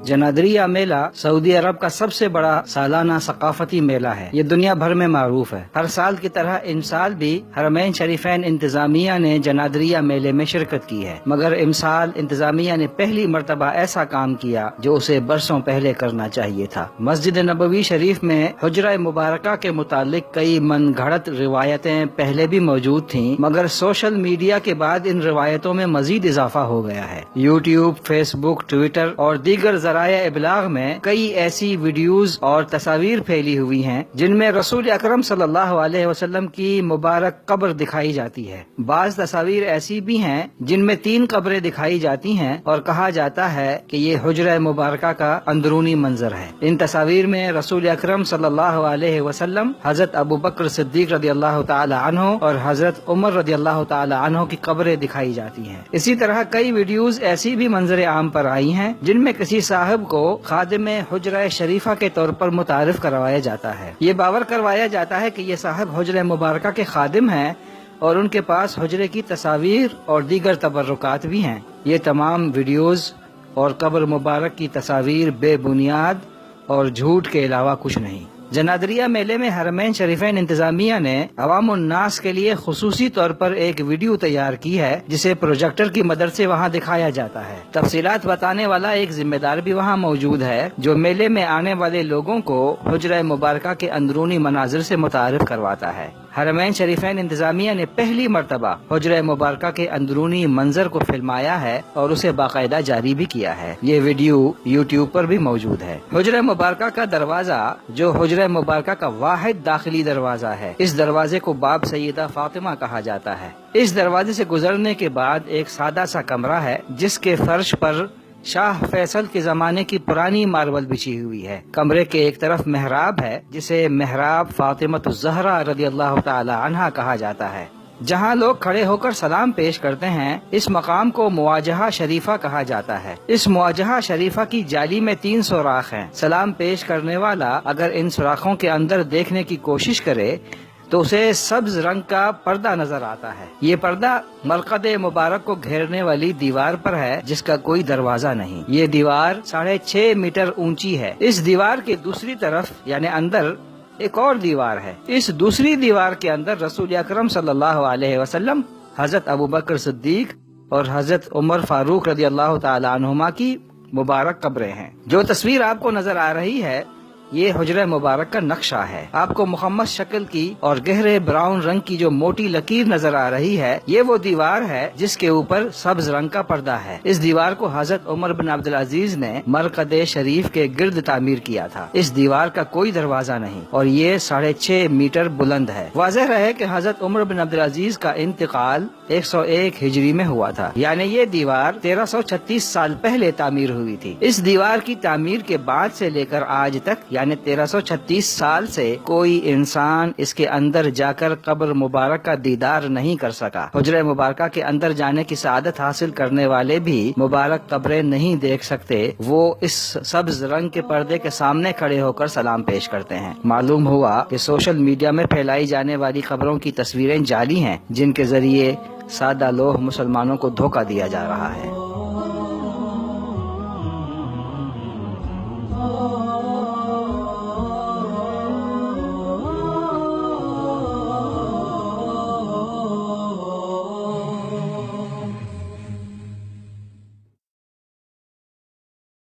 Janadriyah میلہ سعودی عرب کا سب سے بڑا سالانہ ثقافتی میلہ ہے۔ یہ دنیا بھر میں معروف ہے۔ ہر سال کی طرح امسال بھی حرمین شریفین انتظامیہ نے جنادریہ میلے میں شرکت کی ہے، مگر امسال انتظامیہ نے پہلی مرتبہ ایسا کام کیا جو اسے برسوں پہلے کرنا چاہیے تھا۔ مسجد نبوی شریف میں حجرہ مبارکہ کے متعلق کئی من گھڑت روایتیں پہلے بھی موجود تھیں، مگر سوشل میڈیا کے بعد ان روایتوں میں مزید اضافہ ہو گیا ہے۔ یوٹیوب، فیس بک، ٹویٹر اور دیگر ذرائع ابلاغ میں کئی ایسی ویڈیوز اور تصاویر پھیلی ہوئی ہیں جن میں رسول اکرم صلی اللہ علیہ وسلم کی مبارک قبر دکھائی جاتی ہے۔ بعض تصاویر ایسی بھی ہیں جن میں 3 قبریں دکھائی جاتی ہیں اور کہا جاتا ہے کہ یہ حجرہ مبارکہ کا اندرونی منظر ہے۔ ان تصاویر میں رسول اکرم صلی اللہ علیہ وسلم، حضرت ابو بکر صدیق رضی اللہ تعالی عنہ اور حضرت عمر رضی اللہ تعالی عنہ کی قبریں دکھائی جاتی ہیں۔ اسی طرح کئی ویڈیوز ایسی بھی منظر عام پر آئی ہیں جن میں کسی صاحب کو خادم حجرہ شریفہ کے طور پر متعارف کروایا جاتا ہے۔ یہ باور کروایا جاتا ہے کہ یہ صاحب حجرہ مبارکہ کے خادم ہیں اور ان کے پاس حجرے کی تصاویر اور دیگر تبرکات بھی ہیں۔ یہ تمام ویڈیوز اور قبر مبارک کی تصاویر بے بنیاد اور جھوٹ کے علاوہ کچھ نہیں۔ جنادریہ میلے میں حرمین شریفین انتظامیہ نے عوام الناس کے لیے خصوصی طور پر ایک ویڈیو تیار کی ہے جسے پروجیکٹر کی مدد سے وہاں دکھایا جاتا ہے۔ تفصیلات بتانے والا ایک ذمہ دار بھی وہاں موجود ہے جو میلے میں آنے والے لوگوں کو حجرہ مبارکہ کے اندرونی مناظر سے متعارف کرواتا ہے۔ حرمین شریفین انتظامیہ نے پہلی مرتبہ حجرہ مبارکہ کے اندرونی منظر کو فلمایا ہے اور اسے باقاعدہ جاری بھی کیا ہے۔ یہ ویڈیو یوٹیوب پر بھی موجود ہے۔ حجرہ مبارکہ کا دروازہ، جو حجرہ مبارکہ کا واحد داخلی دروازہ ہے، اس دروازے کو باب سیدہ فاطمہ کہا جاتا ہے۔ اس دروازے سے گزرنے کے بعد ایک سادہ سا کمرہ ہے جس کے فرش پر شاہ فیصل کے زمانے کی پرانی ماربل بچھی ہوئی ہے۔ کمرے کے ایک طرف محراب ہے جسے محراب فاطمۃ الزہرا رضی اللہ تعالی عنہا کہا جاتا ہے، جہاں لوگ کھڑے ہو کر سلام پیش کرتے ہیں۔ اس مقام کو مواجہہ شریفہ کہا جاتا ہے۔ اس مواجہہ شریفہ کی جالی میں 3 سوراخ ہیں۔ سلام پیش کرنے والا اگر ان سوراخوں کے اندر دیکھنے کی کوشش کرے تو اسے سبز رنگ کا پردہ نظر آتا ہے۔ یہ پردہ مرقد مبارک کو گھیرنے والی دیوار پر ہے جس کا کوئی دروازہ نہیں۔ یہ دیوار 6.5 میٹر اونچی ہے۔ اس دیوار کے دوسری طرف یعنی اندر ایک اور دیوار ہے۔ اس دوسری دیوار کے اندر رسول اکرم صلی اللہ علیہ وسلم، حضرت ابو بکر صدیق اور حضرت عمر فاروق رضی اللہ تعالی عنہما کی مبارک قبریں ہیں۔ جو تصویر آپ کو نظر آ رہی ہے یہ حجرہ مبارک کا نقشہ ہے۔ آپ کو مخمس شکل کی اور گہرے براؤن رنگ کی جو موٹی لکیر نظر آ رہی ہے یہ وہ دیوار ہے جس کے اوپر سبز رنگ کا پردہ ہے۔ اس دیوار کو حضرت عمر بن عبدالعزیز نے مرقد شریف کے گرد تعمیر کیا تھا۔ اس دیوار کا کوئی دروازہ نہیں اور یہ 6.5 میٹر بلند ہے۔ واضح رہے کہ حضرت عمر بن عبدالعزیز کا انتقال 101 ہجری میں ہوا تھا، یعنی یہ دیوار 1336 سال پہلے تعمیر ہوئی تھی۔ اس دیوار کی تعمیر کے بعد سے لے کر آج تک یعنی 1336 سال سے کوئی انسان اس کے اندر جا کر قبر مبارک کا دیدار نہیں کر سکا۔ حجرہ مبارکہ کے اندر جانے کی سعادت حاصل کرنے والے بھی مبارک قبریں نہیں دیکھ سکتے، وہ اس سبز رنگ کے پردے کے سامنے کھڑے ہو کر سلام پیش کرتے ہیں۔ معلوم ہوا کہ سوشل میڈیا میں پھیلائی جانے والی خبروں کی تصویریں جعلی ہیں جن کے ذریعے سادہ لوح مسلمانوں کو دھوکہ دیا جا رہا ہے۔